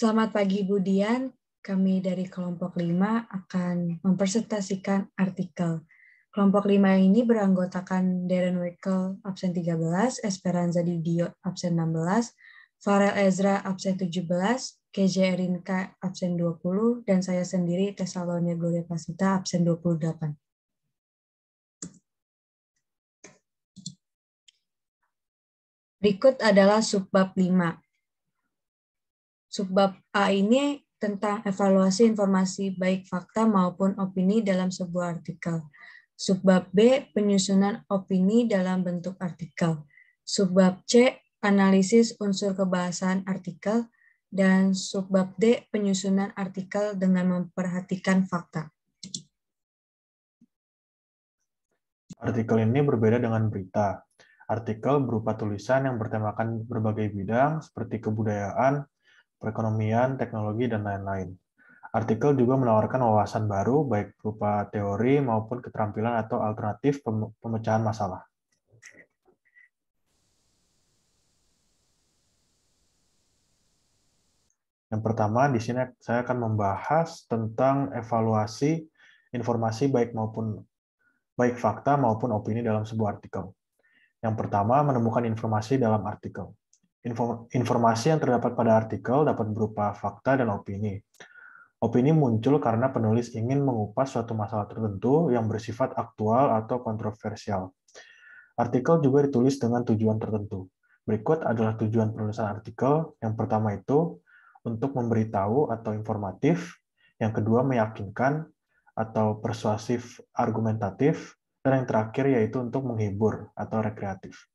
Selamat pagi Bu Dian, kami dari kelompok 5 akan mempresentasikan artikel. Kelompok 5 ini beranggotakan Darren Wekel absen 13, Esperanza Didio absen 16, Farel Ezra absen 17, KJ Erinka absen 20, dan saya sendiri Tesalonia Gloria Pasita absen 28. Berikut adalah subbab 5. Subbab A ini tentang evaluasi informasi baik fakta maupun opini dalam sebuah artikel. Subbab B, penyusunan opini dalam bentuk artikel. Subbab C, analisis unsur kebahasaan artikel. Dan subbab D, penyusunan artikel dengan memperhatikan fakta. Artikel ini berbeda dengan berita. Artikel berupa tulisan yang bertemakan berbagai bidang seperti kebudayaan, perekonomian, teknologi, dan lain-lain. Artikel juga menawarkan wawasan baru, baik berupa teori maupun keterampilan atau alternatif pemecahan masalah. Yang pertama, di sini saya akan membahas tentang evaluasi informasi baik fakta maupun opini dalam sebuah artikel. Yang pertama, menemukan informasi dalam artikel. Informasi yang terdapat pada artikel dapat berupa fakta dan opini. Opini muncul karena penulis ingin mengupas suatu masalah tertentu yang bersifat aktual atau kontroversial. Artikel juga ditulis dengan tujuan tertentu. Berikut adalah tujuan penulisan artikel. Yang pertama itu untuk memberitahu atau informatif, yang kedua meyakinkan atau persuasif argumentatif, dan yang terakhir yaitu untuk menghibur atau rekreatif.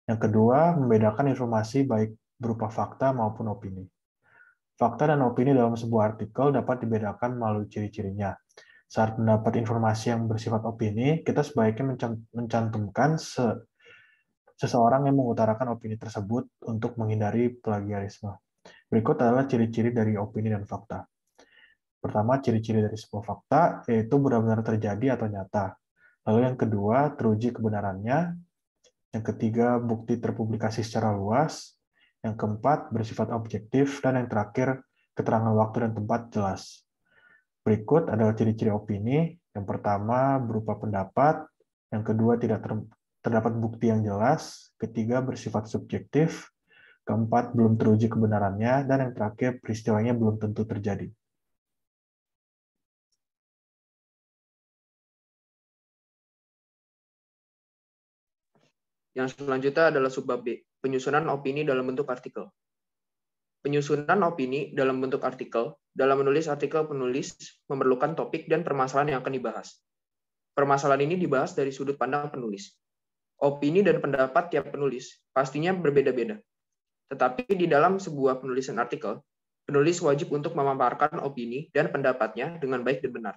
Yang kedua, membedakan informasi baik berupa fakta maupun opini. Fakta dan opini dalam sebuah artikel dapat dibedakan melalui ciri-cirinya. Saat mendapat informasi yang bersifat opini, kita sebaiknya mencantumkan seseorang yang mengutarakan opini tersebut untuk menghindari plagiarisme. Berikut adalah ciri-ciri dari opini dan fakta. Pertama, ciri-ciri dari sebuah fakta, yaitu benar-benar terjadi atau nyata. Lalu yang kedua, teruji kebenarannya. Yang ketiga, bukti terpublikasi secara luas. Yang keempat, bersifat objektif. Dan yang terakhir, keterangan waktu dan tempat jelas. Berikut adalah ciri-ciri opini. Yang pertama, berupa pendapat. Yang kedua, tidak terdapat bukti yang jelas. Ketiga, bersifat subjektif. Keempat, belum teruji kebenarannya. Dan yang terakhir, peristiwanya belum tentu terjadi. Yang selanjutnya adalah subbab B, penyusunan opini dalam bentuk artikel. Penyusunan opini dalam bentuk artikel, dalam menulis artikel penulis memerlukan topik dan permasalahan yang akan dibahas. Permasalahan ini dibahas dari sudut pandang penulis. Opini dan pendapat tiap penulis pastinya berbeda-beda. Tetapi di dalam sebuah penulisan artikel, penulis wajib untuk memaparkan opini dan pendapatnya dengan baik dan benar.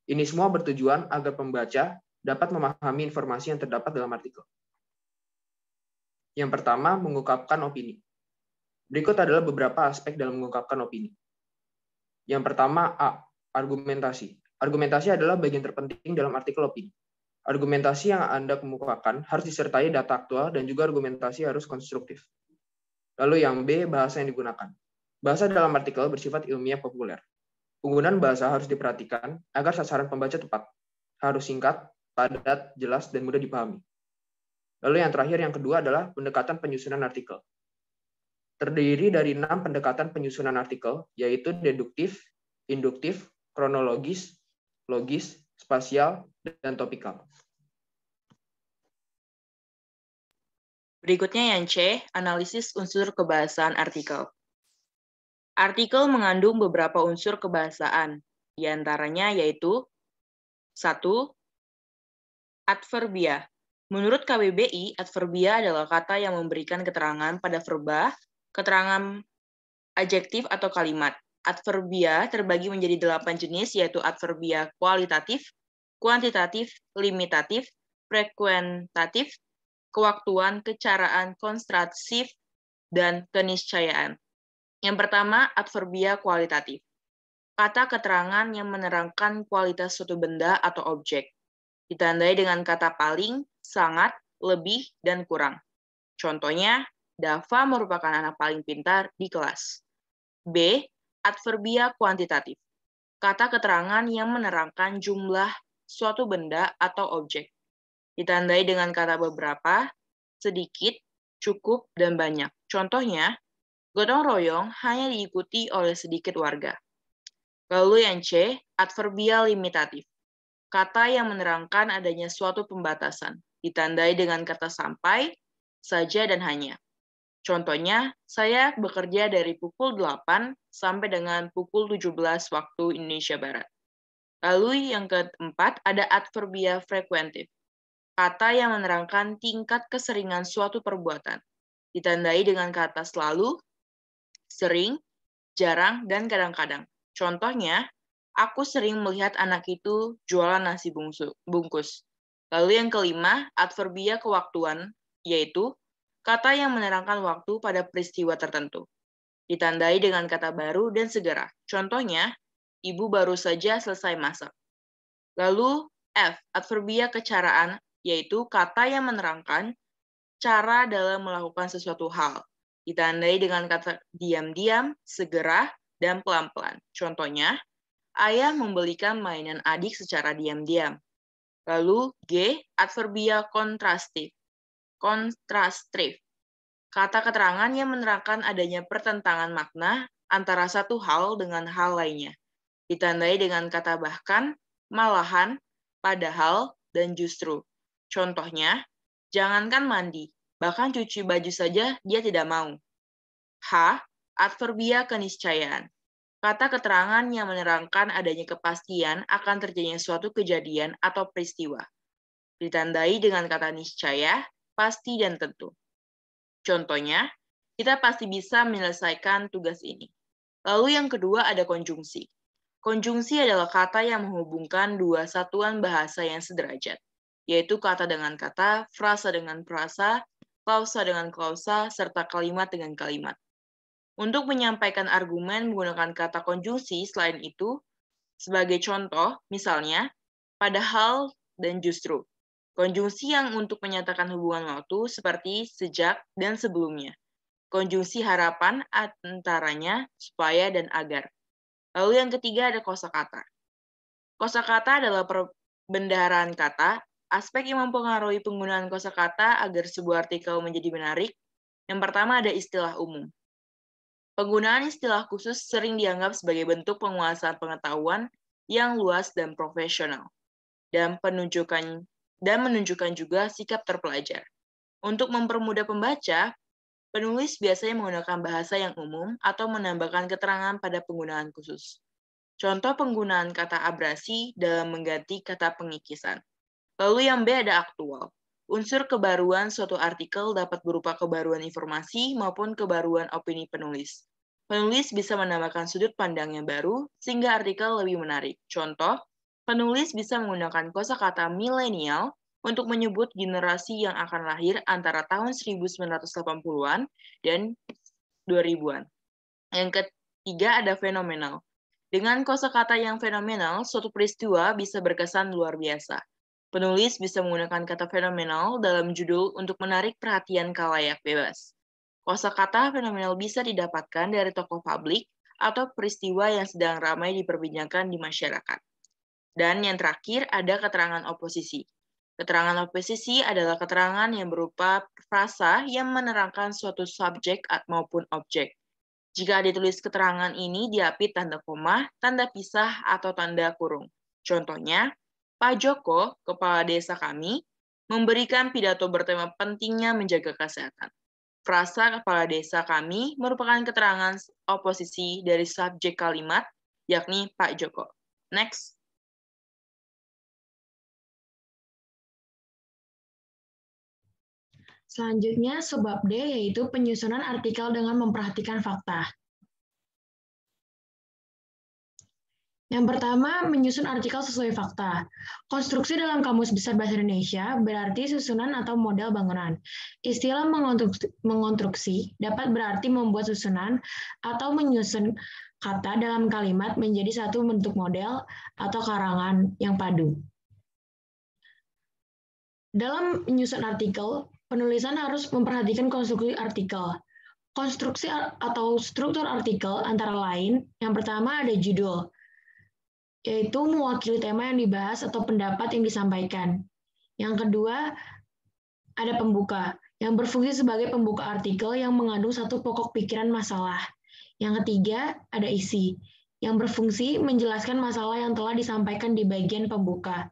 Ini semua bertujuan agar pembaca dapat memahami informasi yang terdapat dalam artikel. Yang pertama, mengungkapkan opini. Berikut adalah beberapa aspek dalam mengungkapkan opini. Yang pertama, A. Argumentasi. Argumentasi adalah bagian terpenting dalam artikel opini. Argumentasi yang Anda kemukakan harus disertai data aktual dan juga argumentasi harus konstruktif. Lalu yang B, bahasa yang digunakan. Bahasa dalam artikel bersifat ilmiah populer. Penggunaan bahasa harus diperhatikan agar sasaran pembaca tepat. Harus singkat, padat, jelas, dan mudah dipahami. Lalu yang terakhir, yang kedua adalah pendekatan penyusunan artikel. Terdiri dari 6 pendekatan penyusunan artikel, yaitu deduktif, induktif, kronologis, logis, spasial, dan topikal. Berikutnya yang C, analisis unsur kebahasaan artikel. Artikel mengandung beberapa unsur kebahasaan, di antaranya yaitu 1. Adverbia. Menurut KBBI, adverbia adalah kata yang memberikan keterangan pada verba, keterangan adjektif atau kalimat. Adverbia terbagi menjadi 8 jenis, yaitu adverbia kualitatif, kuantitatif, limitatif, frekuentatif, kewaktuan, kecaraan, kontrastif, dan keniscayaan. Yang pertama, adverbia kualitatif. Kata keterangan yang menerangkan kualitas suatu benda atau objek. Ditandai dengan kata paling, sangat, lebih, dan kurang. Contohnya, Dava merupakan anak paling pintar di kelas. B. Adverbia kuantitatif. Kata keterangan yang menerangkan jumlah suatu benda atau objek. Ditandai dengan kata beberapa, sedikit, cukup, dan banyak. Contohnya, gotong royong hanya diikuti oleh sedikit warga. Lalu yang C, adverbia limitatif. Kata yang menerangkan adanya suatu pembatasan. Ditandai dengan kata sampai, saja, dan hanya. Contohnya, saya bekerja dari pukul 8 sampai dengan pukul 17 waktu Indonesia Barat. Lalu yang keempat, ada adverbia frekuentif. Kata yang menerangkan tingkat keseringan suatu perbuatan. Ditandai dengan kata selalu, sering, jarang, dan kadang-kadang. Contohnya, aku sering melihat anak itu jualan nasi bungkus. Lalu yang kelima, adverbia kewaktuan, yaitu kata yang menerangkan waktu pada peristiwa tertentu. Ditandai dengan kata baru dan segera. Contohnya, ibu baru saja selesai masak. Lalu F, adverbia kecaraan, yaitu kata yang menerangkan cara dalam melakukan sesuatu hal. Ditandai dengan kata diam-diam, segera, dan pelan-pelan. Contohnya, ayah membelikan mainan adik secara diam-diam. Lalu G, adverbia kontrastif. Kata keterangan yang menerangkan adanya pertentangan makna antara satu hal dengan hal lainnya. Ditandai dengan kata bahkan, malahan, padahal, dan justru. Contohnya, jangankan mandi, bahkan cuci baju saja dia tidak mau. H, adverbia keniscayaan. Kata keterangan yang menerangkan adanya kepastian akan terjadinya suatu kejadian atau peristiwa. Ditandai dengan kata niscaya, pasti, dan tentu. Contohnya, kita pasti bisa menyelesaikan tugas ini. Lalu yang kedua ada konjungsi. Konjungsi adalah kata yang menghubungkan dua satuan bahasa yang sederajat, yaitu kata dengan kata, frasa dengan frasa, klausa dengan klausa, serta kalimat dengan kalimat. Untuk menyampaikan argumen menggunakan kata konjungsi selain itu, sebagai contoh, misalnya, padahal dan justru. Konjungsi yang untuk menyatakan hubungan waktu seperti sejak dan sebelumnya. Konjungsi harapan antaranya supaya dan agar. Lalu yang ketiga ada kosakata. Kosakata adalah perbendaharaan kata, aspek yang mempengaruhi penggunaan kosakata agar sebuah artikel menjadi menarik. Yang pertama ada istilah umum. Penggunaan istilah khusus sering dianggap sebagai bentuk penguasaan pengetahuan yang luas dan profesional, dan menunjukkan juga sikap terpelajar. Untuk mempermudah pembaca, penulis biasanya menggunakan bahasa yang umum atau menambahkan keterangan pada penggunaan khusus. Contoh penggunaan kata abrasi dalam mengganti kata pengikisan. Lalu yang B ada aktual. Unsur kebaruan suatu artikel dapat berupa kebaruan informasi maupun kebaruan opini penulis. Penulis bisa menambahkan sudut pandang yang baru sehingga artikel lebih menarik. Contoh, penulis bisa menggunakan kosakata milenial untuk menyebut generasi yang akan lahir antara tahun 1980-an dan 2000-an. Yang ketiga ada fenomenal. Dengan kosakata yang fenomenal, suatu peristiwa bisa berkesan luar biasa. Penulis bisa menggunakan kata fenomenal dalam judul untuk menarik perhatian khalayak bebas. Kosakata fenomenal bisa didapatkan dari tokoh publik atau peristiwa yang sedang ramai diperbincangkan di masyarakat. Dan yang terakhir ada keterangan oposisi. Keterangan oposisi adalah keterangan yang berupa frasa yang menerangkan suatu subjek maupun objek. Jika ditulis keterangan ini diapit tanda koma, tanda pisah, atau tanda kurung. Contohnya, Pak Joko, kepala desa kami, memberikan pidato bertema pentingnya menjaga kesehatan. Frasa kepala desa kami merupakan keterangan oposisi dari subjek kalimat, yakni Pak Joko. Next. Selanjutnya, subbab D, yaitu penyusunan artikel dengan memperhatikan fakta. Yang pertama, menyusun artikel sesuai fakta. Konstruksi dalam Kamus Besar Bahasa Indonesia berarti susunan atau model bangunan. Istilah mengonstruksi dapat berarti membuat susunan atau menyusun kata dalam kalimat menjadi satu bentuk model atau karangan yang padu. Dalam menyusun artikel, penulisan harus memperhatikan konstruksi artikel. Konstruksi atau struktur artikel antara lain, yang pertama ada judul, yaitu mewakili tema yang dibahas atau pendapat yang disampaikan. Yang kedua, ada pembuka, yang berfungsi sebagai pembuka artikel yang mengandung satu pokok pikiran masalah. Yang ketiga, ada isi, yang berfungsi menjelaskan masalah yang telah disampaikan di bagian pembuka.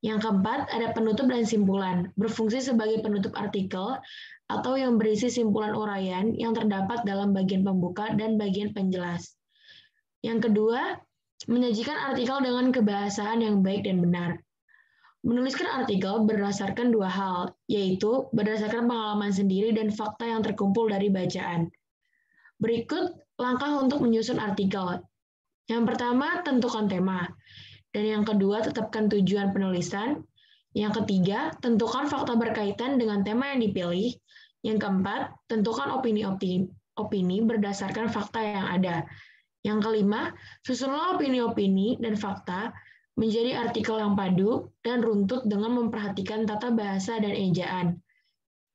Yang keempat, ada penutup dan simpulan, berfungsi sebagai penutup artikel atau yang berisi simpulan uraian yang terdapat dalam bagian pembuka dan bagian penjelas. Yang kedua, menyajikan artikel dengan kebahasaan yang baik dan benar. Menuliskan artikel berdasarkan dua hal, yaitu berdasarkan pengalaman sendiri dan fakta yang terkumpul dari bacaan. Berikut langkah untuk menyusun artikel. Yang pertama, tentukan tema. Dan yang kedua, tetapkan tujuan penulisan. Yang ketiga, tentukan fakta berkaitan dengan tema yang dipilih. Yang keempat, tentukan opini berdasarkan fakta yang ada. Yang kelima, susunlah opini-opini dan fakta menjadi artikel yang padu dan runtut dengan memperhatikan tata bahasa dan ejaan.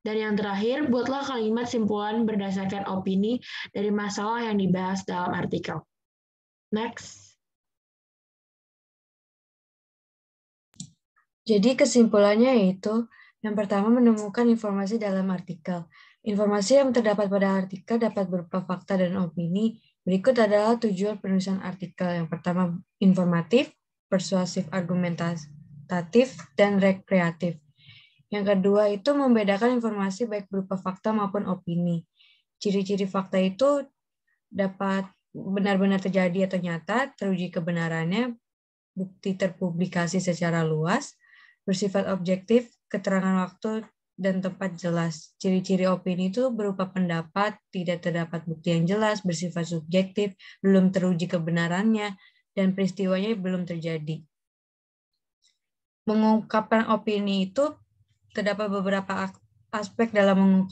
Dan yang terakhir, buatlah kalimat simpulan berdasarkan opini dari masalah yang dibahas dalam artikel. Next. Jadi kesimpulannya yaitu, yang pertama menemukan informasi dalam artikel. Informasi yang terdapat pada artikel dapat berupa fakta dan opini. Berikut adalah tujuan penulisan artikel. Yang pertama informatif, persuasif, argumentatif, dan rekreatif. Yang kedua itu membedakan informasi baik berupa fakta maupun opini. Ciri-ciri fakta itu dapat benar-benar terjadi atau nyata, teruji kebenarannya, bukti terpublikasi secara luas, bersifat objektif, keterangan waktu dan tempat jelas. Ciri-ciri opini itu berupa pendapat, tidak terdapat bukti yang jelas, bersifat subjektif, belum teruji kebenarannya, dan peristiwanya belum terjadi. Mengungkapkan opini itu terdapat beberapa aspek dalam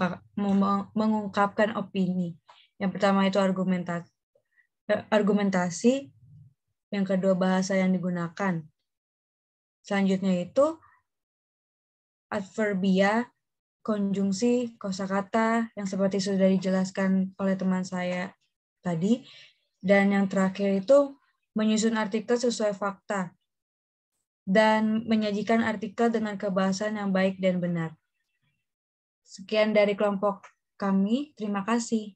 mengungkapkan opini. Yang pertama itu argumentasi, yang kedua bahasa yang digunakan. Selanjutnya itu adverbia, konjungsi, kosakata yang seperti sudah dijelaskan oleh teman saya tadi. Dan yang terakhir itu menyusun artikel sesuai fakta dan menyajikan artikel dengan kebahasan yang baik dan benar. Sekian dari kelompok kami, terima kasih.